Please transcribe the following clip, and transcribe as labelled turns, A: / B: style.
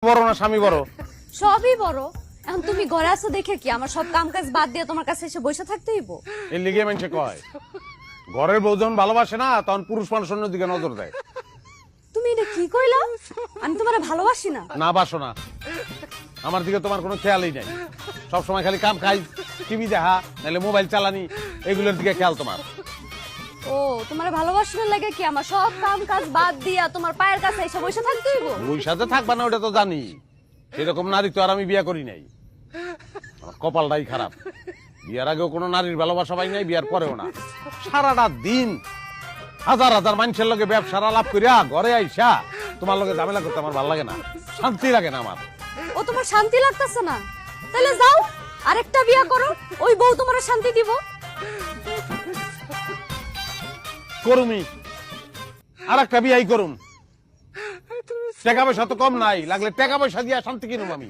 A: বড় না স্বামী বড়?
B: সবই বড়। এখন তুমি ঘরে আছো দেখে কি আমার সব কাম কাজ বাদ দিয়ে তোমার কাছে এসে বসে থাকতে হইব?
A: এর লিগে মানুষে কয় ঘরের বউ যখন ভালোবাসে না তখন পুরুষ মানুষ অন্য দিকে নজর দেয়।
B: তুমি এটা কি কইলা? আমি তোমারে ভালোবাসি না।
A: না বাসো না, আমার দিকে তোমার কোনো খেয়ালই নাই। সবসময় খালি কাম খাই, টিভি দেখা, নাহলে মোবাইল চালানি, এগুলোর দিকে খেয়াল তোমার।
B: ও তোমার ভালোবাসার লাগে কি আমার সব কাম কাজ বাদ দিয়া তোমার পায়ের কাছে এসে বসে থাকতে হইব?
A: ওই সাথে থাকবা না ওটা তো জানি, সেরকম নারী তো আর আমি বিয়ে করি নাই। আমার কপালটাই খারাপ, বিয়ার আগেও কোনো নারীর ভালোবাসা পাই নাই, বিয়ার পরেও না। সারাটা দিন হাজার হাজার মানুষের লগে ব্যবসার আলাপ করিয়া ঘরে আইসা তোমার লগে ঝামেলা করতে আমার ভালো লাগে না, শান্তি লাগে না আমার।
B: ও তোমার শান্তি লাগতেছে না? তাহলে যাও আরেকটা বিয়া করো, ওই বউ তোমার শান্তি দিব।
A: করুমি, আর একটা বিয়াই করুম। টাকা পয়সা তো কম নাই, লাগলে টাকা পয়সা দিয়া শান্তি কিনুম আমি।